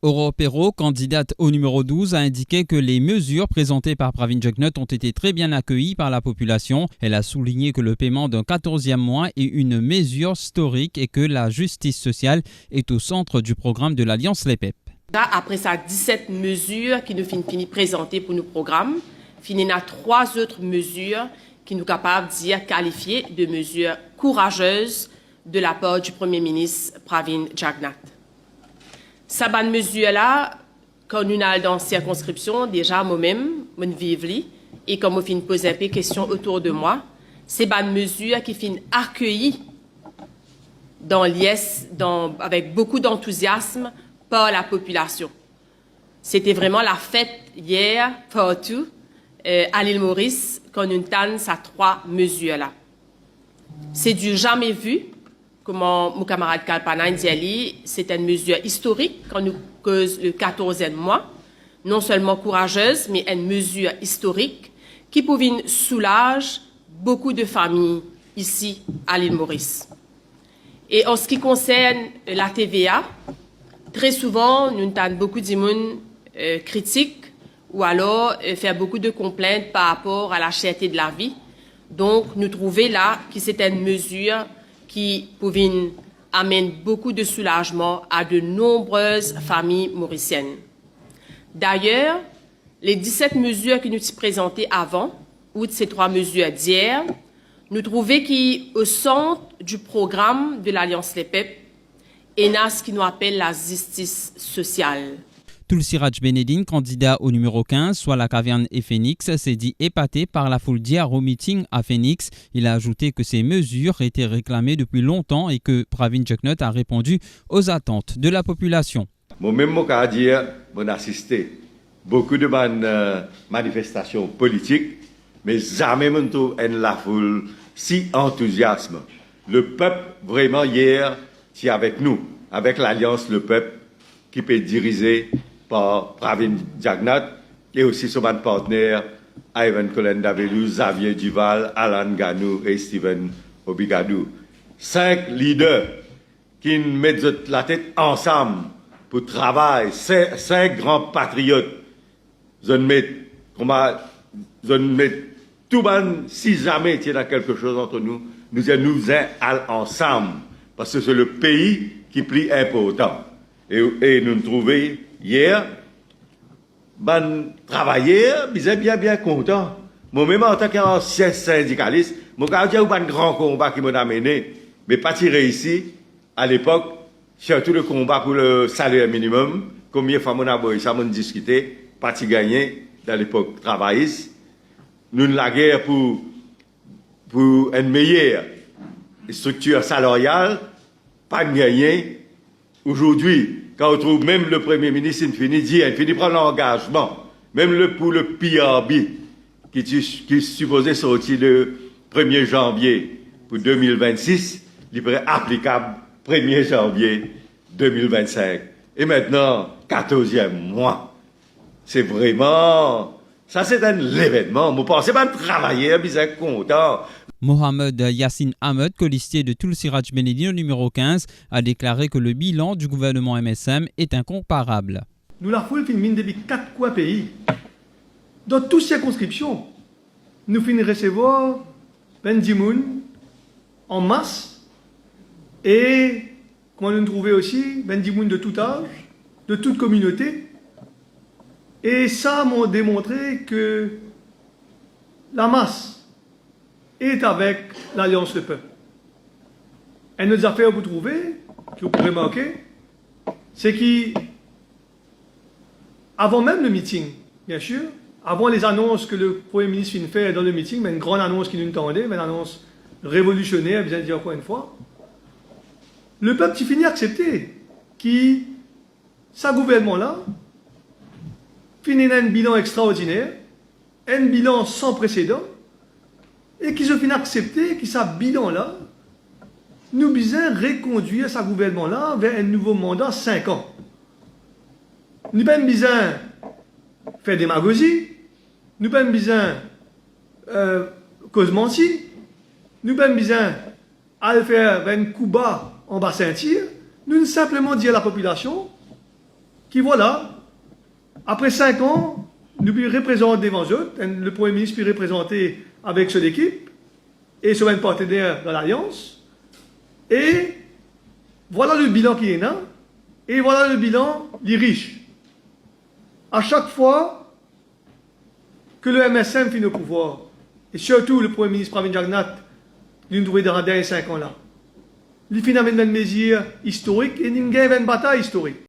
Aurore Perrault, candidate au numéro 12, a indiqué que les mesures présentées par Pravin Jagnut ont été très bien accueillies par la population. Elle a souligné que le paiement d'un 14e mois est une mesure historique et que la justice sociale est au centre du programme de l'Alliance Les PEP. Après ça, 17 mesures qui nous finissent présenter pour nos programmes, finissent à 3 autres mesures qui nous capables de dire qualifier de mesures courageuses de la part du Premier ministre Pravin Jagnut. Ces bonnes mesures-là, quand nous allons dans la circonscription, déjà moi-même, je vis et comme je pose un peu de questions autour de moi, ces bonnes mesures qui finissent accueillies dans l'IS, avec beaucoup d'enthousiasme par la population. C'était vraiment la fête hier, partout, à l'île Maurice, quand nous avons ces 3 mesures-là. C'est du jamais vu. Comme mon camarade Kalpana dit, c'est une mesure historique quand nous cause le 14e mois, non seulement courageuse, mais une mesure historique qui pouvait soulager beaucoup de familles ici à l'île Maurice. Et en ce qui concerne la TVA, très souvent, nous avons beaucoup de monde critiques ou alors faire beaucoup de complaintes par rapport à la cherté de la vie. Donc, nous trouvons là que c'est une mesure qui pouvait amener beaucoup de soulagement à de nombreuses familles mauriciennes. D'ailleurs, les 17 mesures que nous avons présentées avant, ou de ces 3 mesures d'hier, nous trouvons qu'au centre du programme de l'Alliance Les PEP, il y a ce qui nous appelle la justice sociale. Tulsi Raj Benedine, candidat au numéro 15, soit la caverne et Phoenix, s'est dit épaté par la foule d'hier au meeting à Phoenix. Il a ajouté que ces mesures étaient réclamées depuis longtemps et que Pravin Jagnut a répondu aux attentes de la population. Moi-même, je dis, j'ai assisté beaucoup de manifestations politiques, mais jamais je trouve la foule si enthousiaste. Le peuple, vraiment, hier, c'est avec nous, avec l'Alliance Le Peuple, qui peut diriger par Pravin Jagnut et aussi son partenaire Ivan Colendavelu, Xavier Duval, Alan Ganou et Steven Obigadou. 5 leaders qui mettent la tête ensemble pour travailler, 5 grands patriotes. Je mets tout le monde, si jamais il y a quelque chose entre nous, nous allons ensemble, parce que c'est le pays qui est plus important. Et nous nous trouvons hier, ben, travailleurs, ils étaient bien contents. Moi-même, en tant qu'ancien syndicaliste, je me dis un grand combat qui m'a amené, mais pas tiré ici, à l'époque, surtout le combat pour le salaire minimum, combien de fois on a discuté, pas gagné dans l'époque travailliste. Nous avons la guerre pour une meilleure structure salariale, pas gagné. Aujourd'hui, quand on trouve même le Premier ministre, il finit prendre l'engagement, même pour le PRB, qui est supposé sortir le 1er janvier pour 2026, il est applicable 1er janvier 2025. Et maintenant, 14e mois. C'est vraiment... Ça, c'est un événement. Vous pensez pas travailler, vous êtes content. Mohamed Yassine Ahmed, colistier de Tulsi Raj Benedine au numéro 15, a déclaré que le bilan du gouvernement MSM est incomparable. Nous la foule filmine depuis 4 coins pays. Dans toutes circonscriptions, nous finissons recevoir Ben Dimoun en masse et, comme nous trouvons aussi, Ben Dimoun de tout âge, de toute communauté. Et ça m'a démontré que la masse est avec l'Alliance Le Peuple. Et nos affaires, vous trouvez, que vous pouvez manquer, c'est qu'avant même le meeting, bien sûr, avant les annonces que le Premier ministre vient de faire dans le meeting, mais une grande annonce qui nous attendait, une annonce révolutionnaire, bien dire encore une fois, le peuple finit à accepter que ce gouvernement-là finit un bilan extraordinaire, un bilan sans précédent, et qu'ils ont fini accepter que ce bilan-là nous besoin reconduire ce gouvernement-là vers un nouveau mandat 5 ans. Nous n'avons pas besoin faire démagogie, nous n'avons pas besoin cause mentir, nous n'avons pas besoin de faire un coup bas en bas ceinture, nous simplement dire à la population qui voilà, après 5 ans, nous lui représente devant eux, le Premier ministre puis représenté avec son équipe et son partenaire dans l'Alliance. Et voilà le bilan qui est là, et voilà le bilan des riches. À chaque fois que le MSM finit au pouvoir, et surtout le Premier ministre Pravin Jagnnath, nous trouvons dans les derniers 5 ans là, il finit avec une mesure historique et il y a une bataille historique.